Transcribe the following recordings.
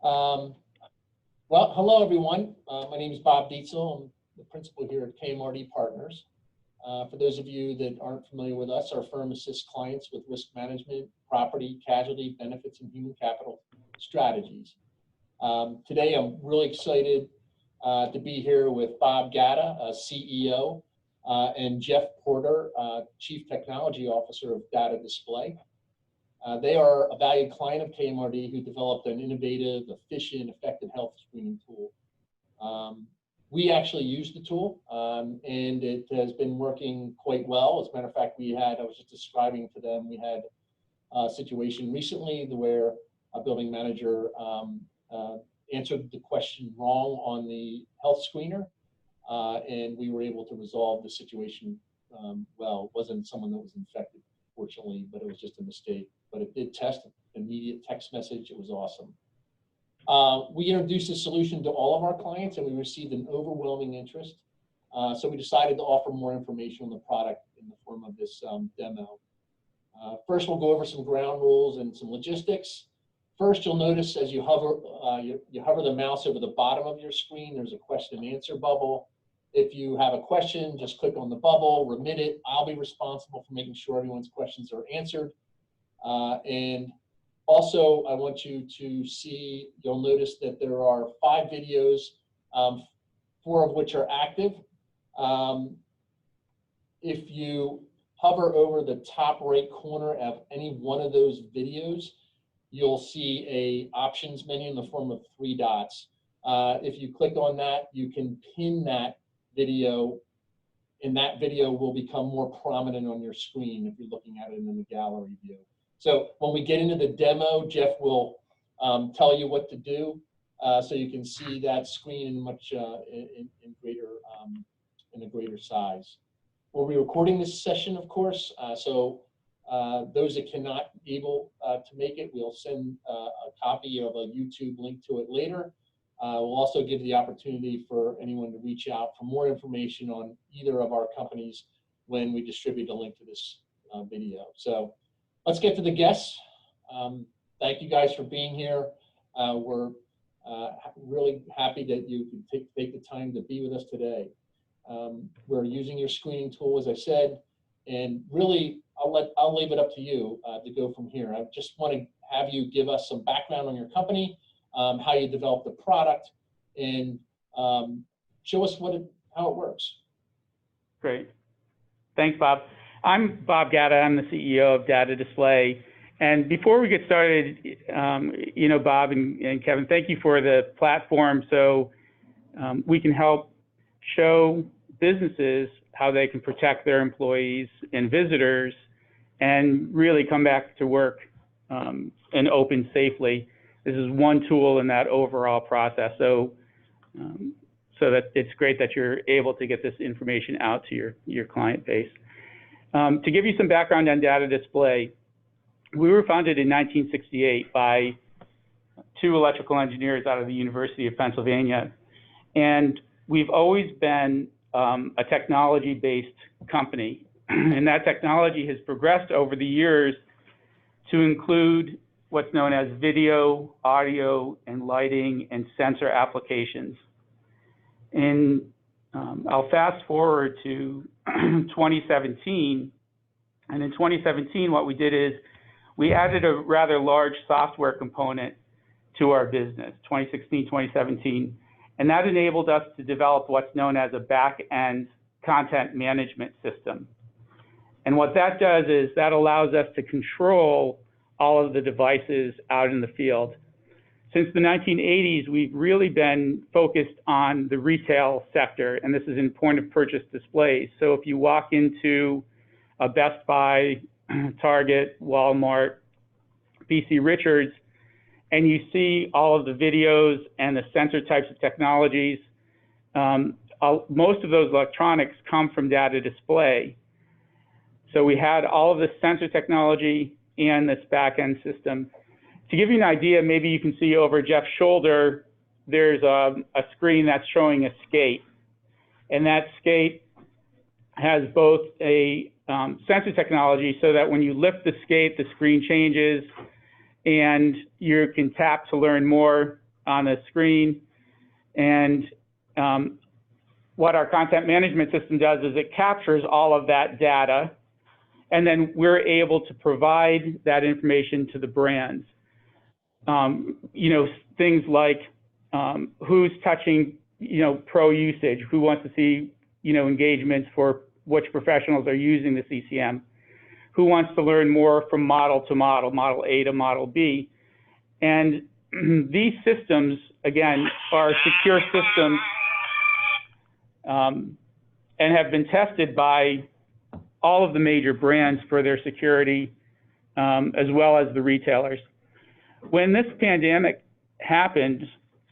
Um, well, hello everyone. My name is Bob Dietzel. I'm the principal here at KMRD Partners. For those of you that aren't familiar with us, our firm assists clients with risk management, property, casualty, benefits, and human capital strategies. Today, I'm really excited to be here with Bob Gatta, CEO, and Jeff Porter, Chief Technology Officer of Data Display. They are a valued client of KMRD who developed an innovative, efficient, effective health screening tool. We actually use the tool, and it has been working quite well. As a matter of fact, I was just describing to them, we had a situation recently where a building manager answered the question wrong on the health screener, and we were able to resolve the situation well. It wasn't someone that was infected, fortunately, but it was just a mistake. But it did test an immediate text message. It was awesome. We introduced this solution to all of our clients, and we received an overwhelming interest. So we decided to offer more information on the product in the form of this demo. First, we'll go over some ground rules and some logistics. First, you'll notice as you hover the mouse over the bottom of your screen, there's a question and answer bubble. If you have a question, just click on the bubble, remit it. I'll be responsible for making sure everyone's questions are answered. And also, I want you to see, you'll notice that there are 5 videos, 4 of which are active. If you hover over the top right corner of any one of those videos, you'll see a options menu in the form of 3 dots. If you click on that, you can pin that video, and that video will become more prominent on your screen if you're looking at it in the gallery view. So when we get into the demo, Jeff will tell you what to do, so you can see that screen in a greater size. We'll be recording this session, of course, so those that cannot be able to make it, we'll send a copy of a YouTube link to it later. We'll also give the opportunity for anyone to reach out for more information on either of our companies when we distribute a link to this video. So let's get to the guests. Thank you guys for being here. We're really happy that you can take the time to be with us today. We're using your screening tool, as I said, and really I'll leave it up to you to go from here. I just want to have you give us some background on your company, how you developed the product, and show us how it works. Great. Thanks, Bob. I'm Bob Gatta. I'm the CEO of Data Display. And before we get started, Bob and Kevin, thank you for the platform so we can help show businesses how they can protect their employees and visitors and really come back to work and open safely. This is one tool in that overall process. So that it's great that you're able to get this information out to your client base. To give you some background on Data Display, we were founded in 1968 by 2 electrical engineers out of the University of Pennsylvania. And we've always been a technology-based company. And that technology has progressed over the years to include what's known as video, audio, and lighting and sensor applications. And I'll fast forward to 2017. And in 2017, what we did is we added a rather large software component to our business, 2016, 2017. And that enabled us to develop what's known as a back-end content management system. And what that does is that allows us to control all of the devices out in the field. Since the 1980s, we've really been focused on the retail sector, and this is in point-of-purchase displays. So if you walk into a Best Buy, Target, Walmart, PC Richards, and you see all of the videos and the sensor types of technologies, most of those electronics come from Data Display. So we had all of the sensor technology and this back-end system. To give you an idea, maybe you can see over Jeff's shoulder, there's a screen that's showing a skate. And that skate has both a sensor technology so that when you lift the skate, the screen changes and you can tap to learn more on the screen. And what our content management system does is it captures all of that data, and then we're able to provide that information to the brands. You know, things like who's touching, you know, pro usage, who wants to see, you know, engagements for which professionals are using the CCM, who wants to learn more from model to model, model A to model B. And these systems, again, are secure systems and have been tested by all of the major brands for their security, as well as the retailers. When this pandemic happened,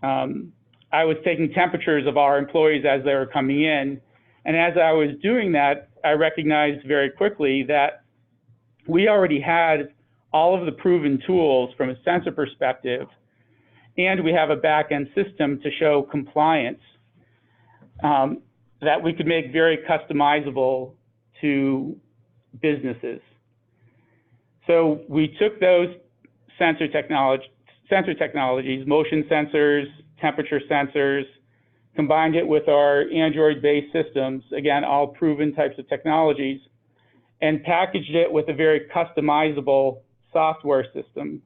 I was taking temperatures of our employees as they were coming in. And as I was doing that, I recognized very quickly that we already had all of the proven tools from a sensor perspective, and we have a back-end system to show compliance that we could make very customizable to businesses. So we took those sensor technologies, motion sensors, temperature sensors, combined it with our Android-based systems, again, all proven types of technologies, and packaged it with a very customizable software system.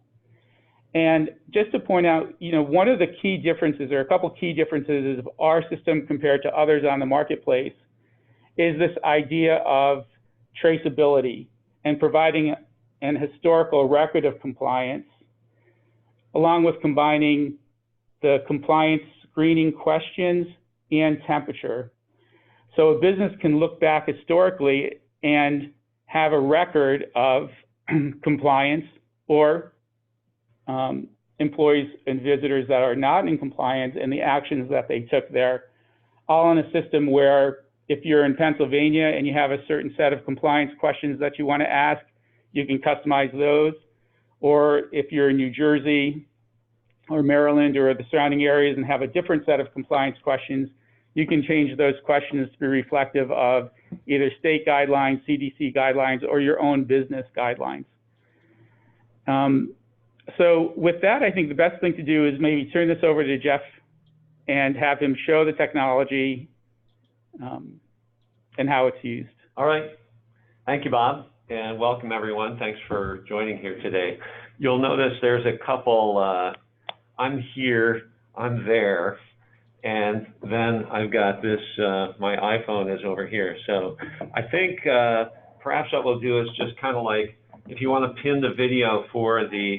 And just to point out, you know, one of the key differences, or a couple key differences of our system compared to others on the marketplace, is this idea of traceability and providing an historical record of compliance, along with combining the compliance screening questions and temperature. So a business can look back historically and have a record of compliance, or employees and visitors that are not in compliance and the actions that they took there, all in a system where if you're in Pennsylvania and you have a certain set of compliance questions that you want to ask, you can customize those. Or if you're in New Jersey or Maryland or the surrounding areas and have a different set of compliance questions, you can change those questions to be reflective of either state guidelines, CDC guidelines, or your own business guidelines. So with that, I think the best thing to do is maybe turn this over to Jeff and have him show the technology and how it's used. All right. Thank you, Bob, and welcome everyone. Thanks for joining here today. You'll notice there's a couple, I'm here, I'm there, and then I've got this, my iPhone is over here. So I think perhaps what we'll do is just kind of like, if you want to pin the video for the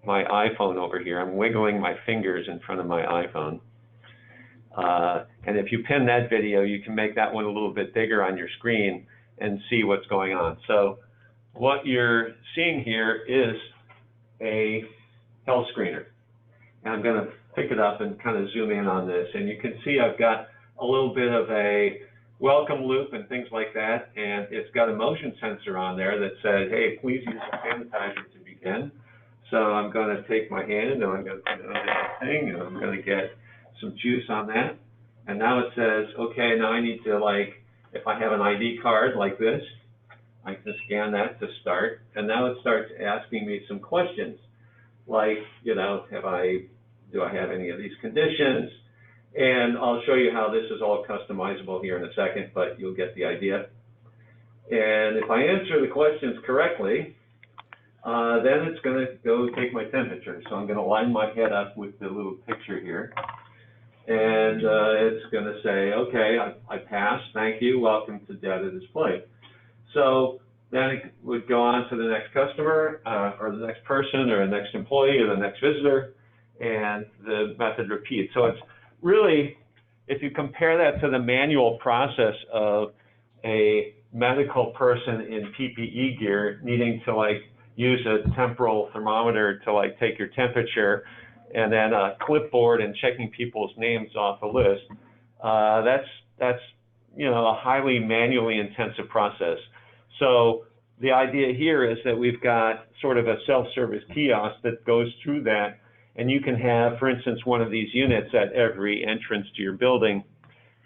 my iPhone over here, I'm wiggling my fingers in front of my iPhone. And if you pin that video, you can make that one a little bit bigger on your screen and see what's going on. So what you're seeing here is a health screener. And I'm going to pick it up and kind of zoom in on this. And you can see I've got a little bit of a welcome loop and things like that. And it's got a motion sensor on there that said, hey, please use a sanitizer to begin. So I'm going to take my hand and I'm going to put it on that thing and I'm going to get some juice on that. And now it says, okay, now I need to, like, if I have an ID card like this, I can scan that to start. And now it starts asking me some questions like, you know, do I have any of these conditions? And I'll show you how this is all customizable here in a second, but you'll get the idea. And if I answer the questions correctly, then it's going to go take my temperature. So I'm going to line my head up with the little picture here. And it's going to say, okay, I passed, thank you, welcome to data display. So then it would go on to the next customer, or the next person, or the next employee, or the next visitor, and the method repeats. So it's really, if you compare that to the manual process of a medical person in PPE gear needing to like use a temporal thermometer to like take your temperature, and then a clipboard and checking people's names off a list, that's you know, a highly manually intensive process. So the idea here is that we've got sort of a self-service kiosk that goes through that, and you can have, for instance, one of these units at every entrance to your building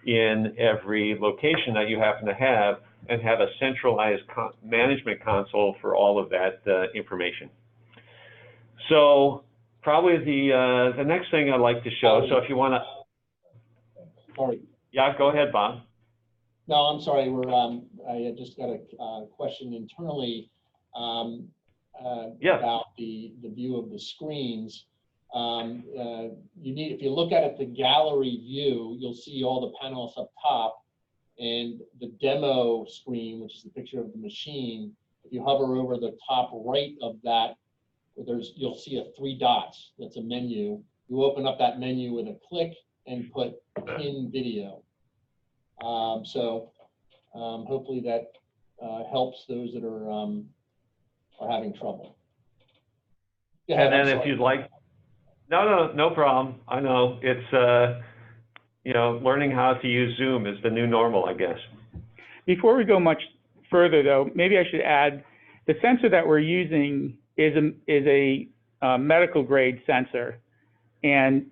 in every location that you happen to have, and have a centralized management console for all of that information. So probably the next thing I'd like to show. So if you want to, Sorry. yeah, go ahead, Bob. No, I'm sorry. I just got a question internally Yeah. about the view of the screens. If you look at it, the gallery view, you'll see all the panels up top, and the demo screen, which is the picture of the machine. If you hover over the top right of that, you'll see 3 dots. That's a menu. You open up that menu with a click and put pin video. Hopefully that helps those that are having trouble. And then if you'd like, no problem. I know it's, learning how to use Zoom is the new normal, I guess. Before we go much further, though, maybe I should add the sensor that we're using is a medical grade sensor, and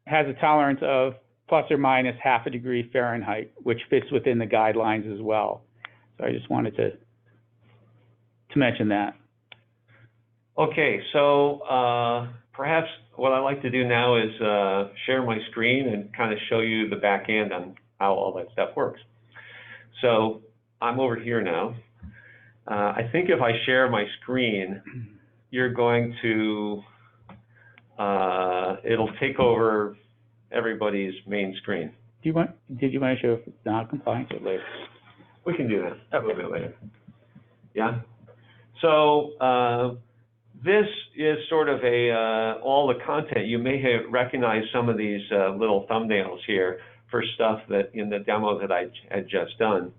has a tolerance of plus or minus ½ degree Fahrenheit, which fits within the guidelines as well. So I just wanted to mention that. Okay, so perhaps what I'd like to do now is share my screen and kind of show you the back end on how all that stuff works. So I'm over here now. I think if I share my screen, you're going to, it'll take over everybody's main screen. Did you want to show if it's not compliant or later? We can do that a little bit later. Yeah. So this is sort of all the content. You may have recognized some of these little thumbnails here for stuff that in the demo that I had just done.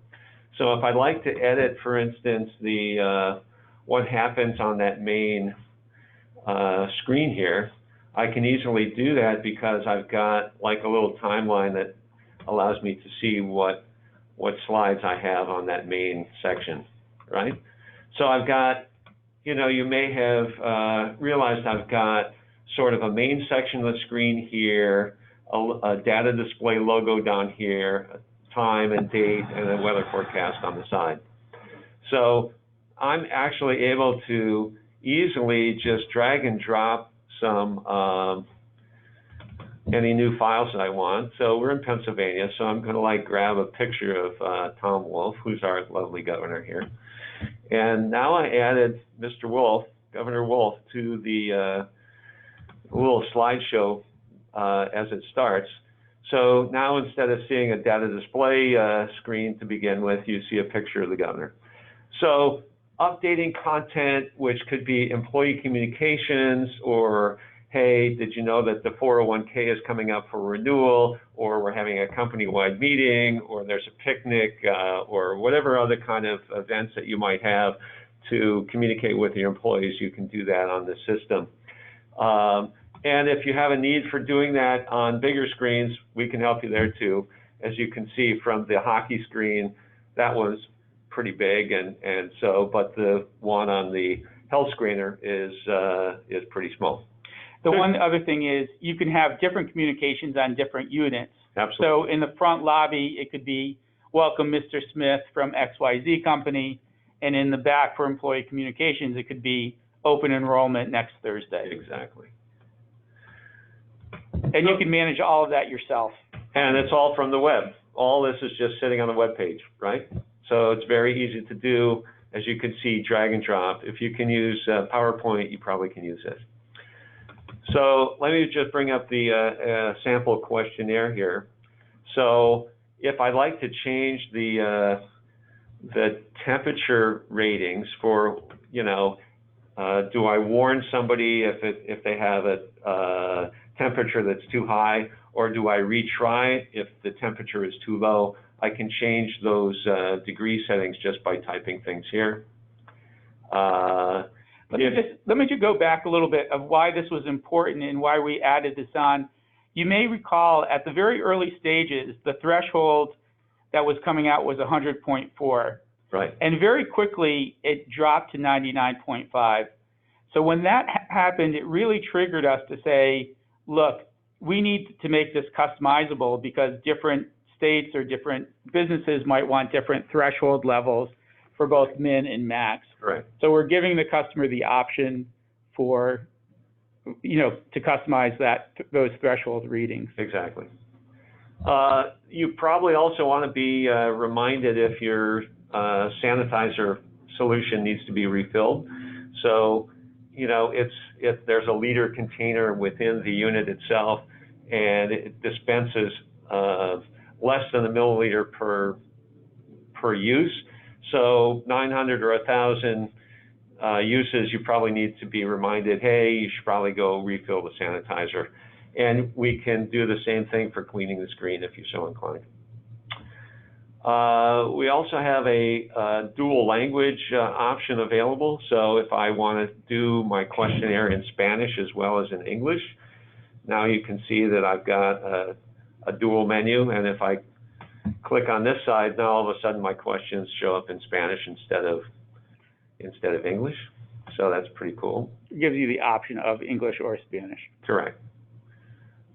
So if I'd like to edit, for instance, what happens on that main screen here, I can easily do that because I've got like a little timeline that allows me to see what slides I have on that main section, right? So I've got, you may have realized I've got sort of a main section of the screen here, a data display logo down here, time and date, and a weather forecast on the side. So I'm actually able to easily just drag and drop some any new files that I want. So we're in Pennsylvania, so I'm going to grab a picture of Tom Wolf, who's our lovely governor here. And now I added Mr. Wolf, Governor Wolf, to the little slideshow as it starts. So now instead of seeing a data display screen to begin with, you see a picture of the governor. So updating content, which could be employee communications, or hey, did you know that the 401k is coming up for renewal, or we're having a company-wide meeting, or there's a picnic, or whatever other kind of events that you might have to communicate with your employees, you can do that on the system. And if you have a need for doing that on bigger screens, we can help you there too. As you can see from the hockey screen, that was pretty big, but the one on the health screener is pretty small. The one other thing is you can have different communications on different units. Absolutely. So in the front lobby, it could be welcome Mr. Smith from XYZ company, and in the back for employee communications, it could be open enrollment next Thursday. Exactly. And you can manage all of that yourself. And it's all from the web. All this is just sitting on the web page, right? So it's very easy to do. As you can see, drag and drop. If you can use PowerPoint, you probably can use this. So let me just bring up the sample questionnaire here. So if I'd like to change the temperature ratings for, do I warn somebody if they have a temperature that's too high, or do I retry if the temperature is too low? I can change those degree settings just by typing things here. Let me just go back a little bit of why this was important and why we added this on. You may recall at the very early stages, the threshold that was coming out was 100.4. Right. And very quickly, it dropped to 99.5. So when that happened, it really triggered us to say, look, we need to make this customizable because different states or different businesses might want different threshold levels for both min and max. Right. So we're giving the customer the option for to customize those threshold readings. Exactly. You probably also want to be reminded if your sanitizer solution needs to be refilled. So, if there's a liter container within the unit itself and it dispenses less than a milliliter per use, so 900 or 1,000 uses, you probably need to be reminded, hey, you should probably go refill the sanitizer. And we can do the same thing for cleaning the screen if you're so inclined. We also have a dual language option available. So if I want to do my questionnaire in Spanish as well as in English, now you can see that I've got a dual menu. And if I click on this side, now all of a sudden my questions show up in Spanish instead of English. So that's pretty cool. It gives you the option of English or Spanish. Correct.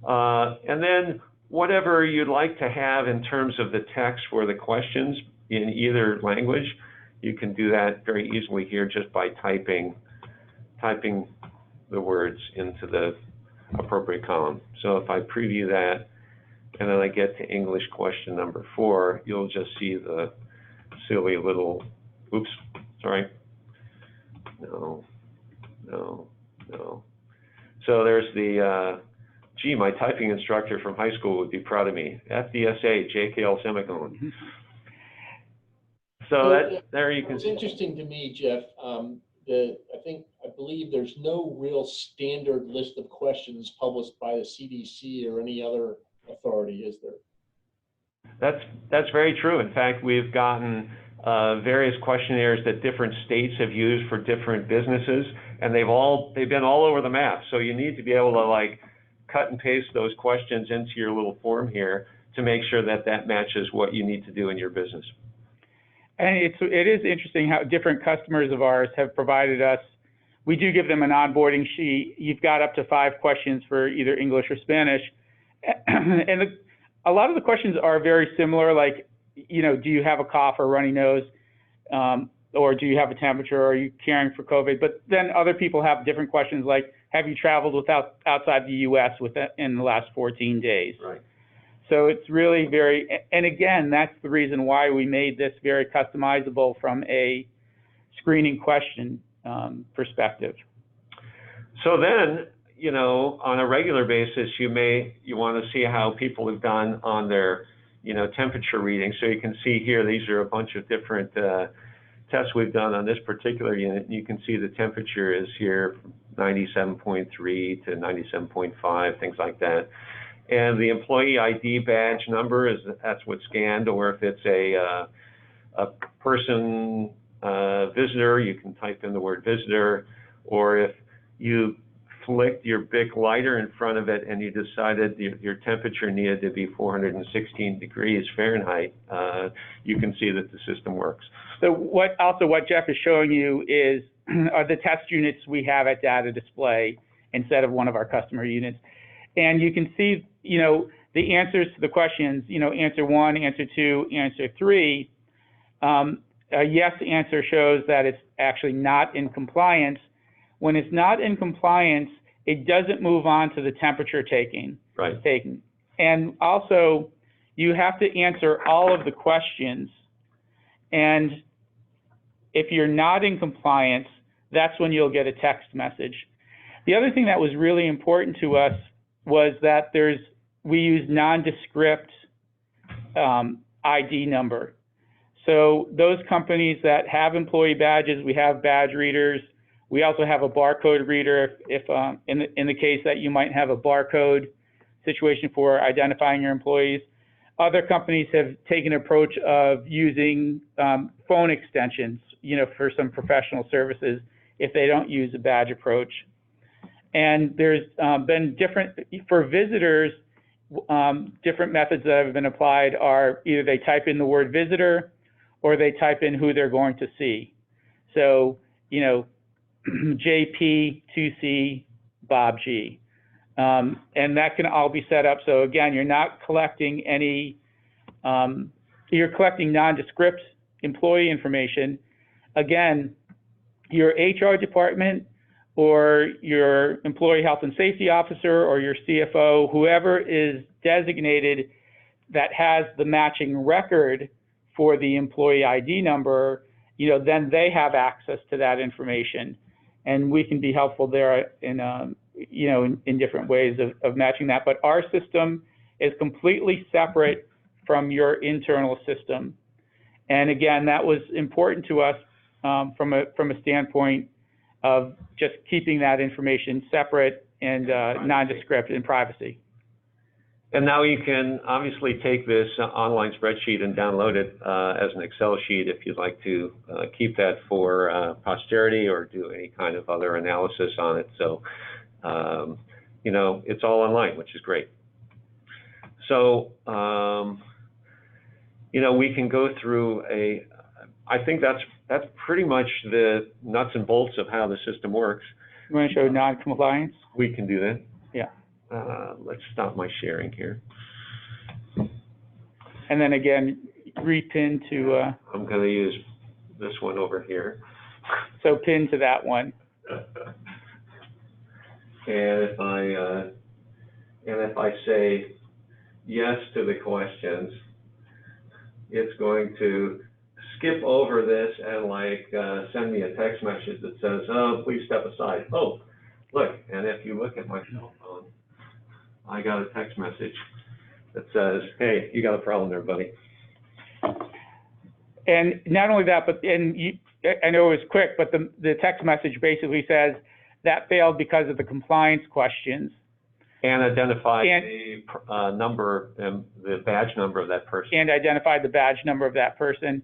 And then whatever you'd like to have in terms of the text for the questions in either language, you can do that very easily here just by typing the words into the appropriate column. So if I preview that and then I get to English question number 4, you'll just see the silly little, oops, sorry. No. So there's the, gee, my typing instructor from high school would be proud of me. FDSA, JKL semicolon. So there you can It's see. interesting to me, Jeff, I believe there's no real standard list of questions published by the CDC or any other authority, is there? That's very true. In fact, we've gotten various questionnaires that different states have used for different businesses, and they've been all over the map. So you need to be able to cut and paste those questions into your little form here to make sure that matches what you need to do in your business. And it is interesting how different customers of ours have provided us. We do give them an onboarding sheet. You've got up to 5 questions for either English or Spanish. And a lot of the questions are very similar, like, do you have a cough or runny nose? Or do you have a temperature? Or are you caring for COVID? But then other people have different questions like, have you traveled outside the U.S. in the last 14 days? Right. So it's really and again, that's the reason why we made this very customizable from a screening question perspective. So then, on a regular basis, you want to see how people have done on their, temperature reading. So you can see here, these are a bunch of different tests we've done on this particular unit. You can see the temperature is here, 97.3 to 97.5, things like that. And the employee ID badge number that's what's scanned, or if it's a person visitor, you can type in the word visitor, or if you flicked your Bic lighter in front of it and you decided your temperature needed to be 416 degrees Fahrenheit, you can see that the system works. So what Jeff is showing you are the test units we have at Data Display instead of one of our customer units. And you can see, the answers to the questions, answer 1, answer 2, answer 3. A yes answer shows that it's actually not in compliance. When it's not in compliance, it doesn't move on to the temperature taking. Right. And also, you have to answer all of the questions. And if you're not in compliance, that's when you'll get a text message. The other thing that was really important to us was that we use nondescript ID number. So those companies that have employee badges, we have badge readers. We also have a barcode reader if in the case that you might have a barcode situation for identifying your employees. Other companies have taken an approach of using phone extensions, for some professional services if they don't use a badge approach. And there's been for visitors, different methods that have been applied are either they type in the word visitor or they type in who they're going to see. So, JP 2C Bob G. And that can all be set up. So again, you're not collecting you're collecting nondescript employee information. Again, your HR department or your employee health and safety officer or your CFO, whoever is designated that has the matching record for the employee ID number, then they have access to that information. And we can be helpful there in different ways of matching that. But our system is completely separate from your internal system. And again, that was important to us from a standpoint of just keeping that information separate and nondescript in privacy. And now you can obviously take this online spreadsheet and download it as an Excel sheet if you'd like to keep that for posterity or do any kind of other analysis on it. So, it's all online, which is great. So, we can go through I think that's pretty much the nuts and bolts of how the system works. You want to show non-compliance? We can do that. Yeah. Let's stop my sharing here. And then again, repin to. I'm going to use this one over here. So pin to that one. And if I say yes to the questions, it's going to skip over this and send me a text message that says, "Oh, please step aside." Oh, look, and if you look at my cell phone, I got a text message that says, "Hey, you got a problem there, buddy." And not only that, but I know it was quick, but the text message basically says that failed because of the compliance questions. And identify the number, the badge number of that person. And identified the badge number of that person.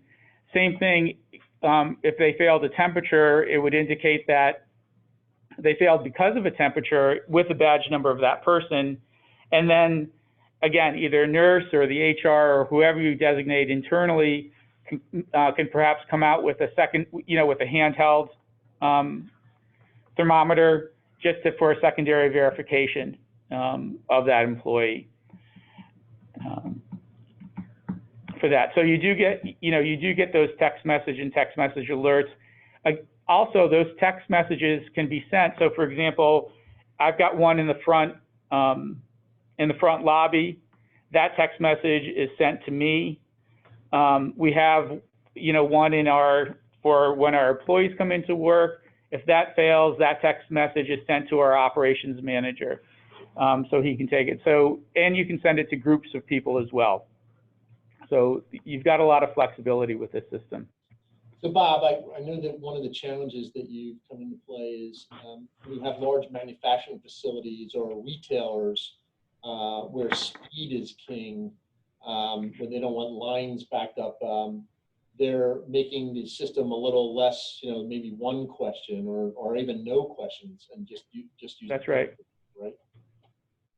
Same thing, if they failed a temperature, it would indicate that they failed because of a temperature with the badge number of that person. And then, again, either a nurse or the HR or whoever you designate internally can perhaps come out with a second, with a handheld thermometer just for a secondary verification of that employee for that. So you do get those text message alerts. Also, those text messages can be sent. So, for example, I've got one in the front lobby. That text message is sent to me. We have, one for when our employees come into work. If that fails, that text message is sent to our operations manager, so he can take it. So, and you can send it to groups of people as well. So you've got a lot of flexibility with this system. So Bob, I know that one of the challenges that you come into play is we have large manufacturing facilities or retailers where speed is king, when they don't want lines backed up. They're making the system a little less, maybe one question or even no questions, and just use. That's right. Right.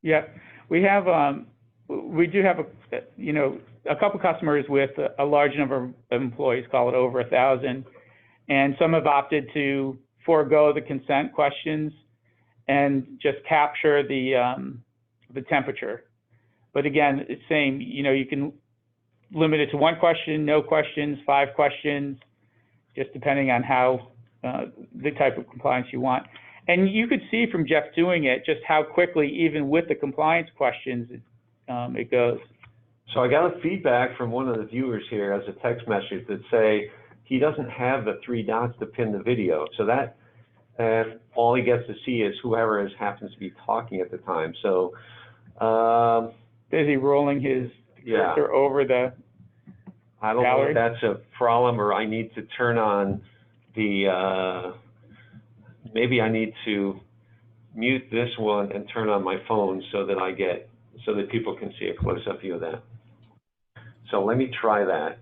Yeah, we do have a couple customers with a large number of employees, call it over 1,000, and some have opted to forego the consent questions and just capture the temperature. But again, it's same. You can limit it to one question, no questions, 5 questions, just depending on how the type of compliance you want. And you could see from Jeff doing it just how quickly, even with the compliance questions, it goes. So I got a feedback from one of the viewers here as a text message that say he doesn't have the 3 dots to pin the video. So that all he gets to see is whoever happens to be talking at the time. So is he rolling his cursor over the I don't gallery? know if that's a problem, or I need to turn on the maybe I need to mute this one and turn on my phone so that people can see a close-up view of that. So let me try that.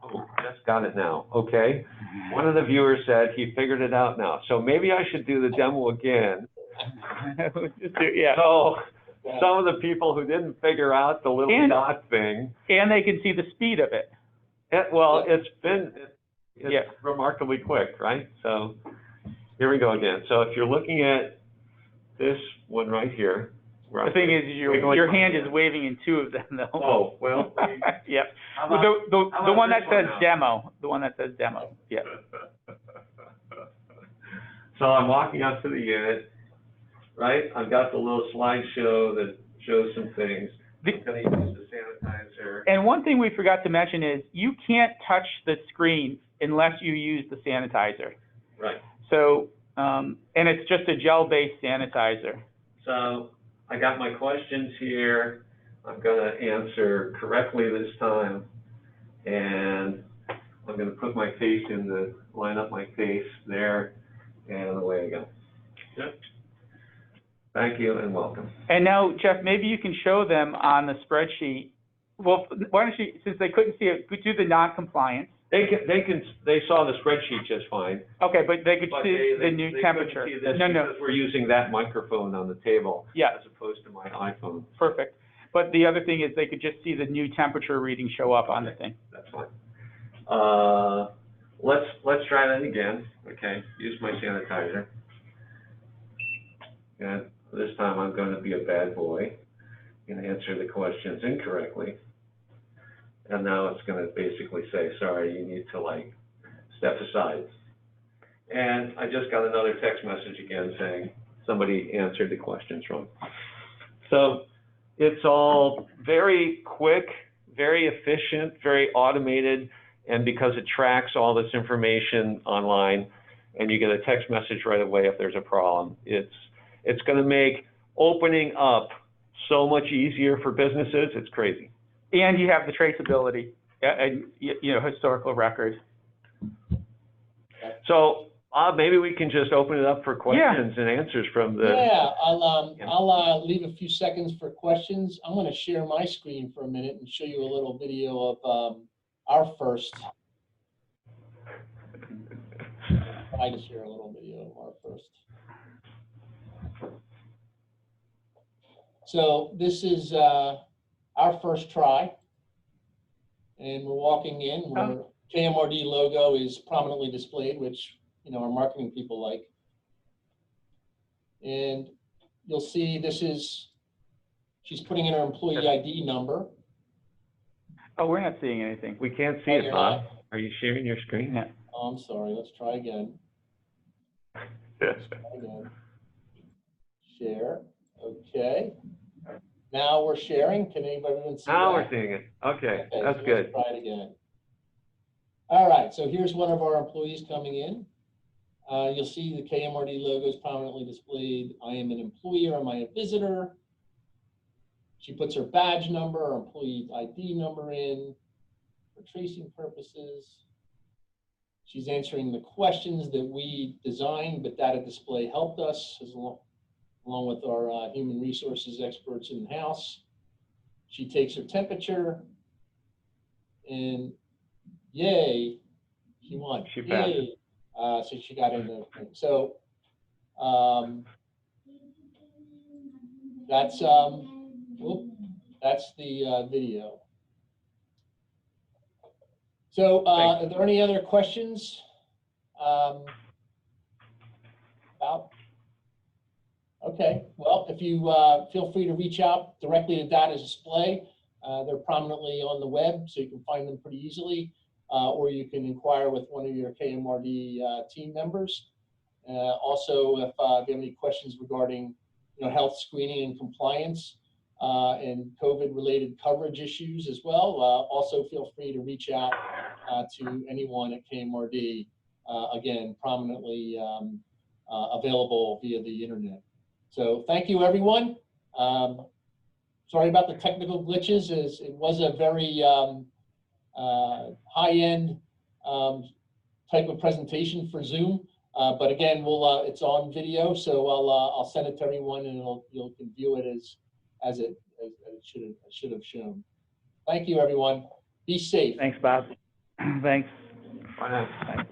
Oh, just got it now. Okay. One of the viewers said he figured it out now. So maybe I should do the demo again. Yeah. So some of the people who didn't figure out the little dot thing. And they can see the speed of it. It's remarkably quick, right? So here we go again. So if you're looking at this one right here. Right, the thing is, your hand is waving in 2 of them, though. Oh, well. Yep. The one that says demo. The one that says demo. Yeah. So I'm walking up to the unit, right? I've got the little slideshow that shows some things. I'm going to use the sanitizer. And one thing we forgot to mention is you can't touch the screen unless you use the sanitizer. Right. So, and it's just a gel-based sanitizer. So I got my questions here. I'm going to answer correctly this time. And I'm going to put my face line up my face there, and away I go. Yep. Thank you and welcome. And now, Jeff, maybe you can show them on the spreadsheet. Well, why don't you, since they couldn't see it, do the non-compliance. They saw the spreadsheet just fine. Okay, but they could But see they the new couldn't temperature. see this No, because we're using that microphone on the table Yeah. as opposed to my iPhone. Perfect. But the other thing is they could just see the new temperature reading show up on the thing. That's fine. Let's try that again. Okay, use my sanitizer. And this time I'm going to be a bad boy and answer the questions incorrectly. And now it's going to basically say, sorry, you need to like step aside. And I just got another text message again saying somebody answered the questions wrong. So it's all very quick, very efficient, very automated. And because it tracks all this information online and you get a text message right away if there's a problem, it's going to make opening up so much easier for businesses. It's crazy. And you have the traceability and, historical record. So maybe we can just open it up for questions and answers from the. Yeah, I'll leave a few seconds for questions. I'm going to share my screen for a minute and show you a little video of our first. I just share a little video of our first. So this is our first try, and we're walking in where KMRD logo is prominently displayed, which our marketing people like. And you'll see she's putting in her employee ID number. Oh, we're not seeing anything. We can't see it, Bob. Are you sharing your screen? Yeah. Oh, I'm sorry. Let's try again. Share. Okay. Now we're sharing. Can anybody see Now that? we're seeing it. Okay, that's so good. Let's try it again. All right. So here's one of our employees coming in. You'll see the KMRD logo is prominently displayed. I am an employee or am I a visitor? She puts her badge number or employee ID number in for tracing purposes. She's answering the questions that we designed, but Data Display helped us along with our human resources experts in-house. She takes her temperature and yay, she won. She passed. Yay. So she got in the thing. So that's the video. So are there any other questions about? Okay, well, if you feel free to reach out directly to Data Display. They're prominently on the web, so you can find them pretty easily. Or you can inquire with one of your KMRD team members. Also, if you have any questions regarding health screening and compliance and COVID-related coverage issues as well, also feel free to reach out to anyone at KMRD. Again, prominently available via the internet. So thank you, everyone. Sorry about the technical glitches. It was a very high-end type of presentation for Zoom, but again, it's on video, so I'll send it to everyone, and you can view it as it should have shown. Thank you, everyone. Be safe. Thanks, Bob. Thanks. Bye now. Bye.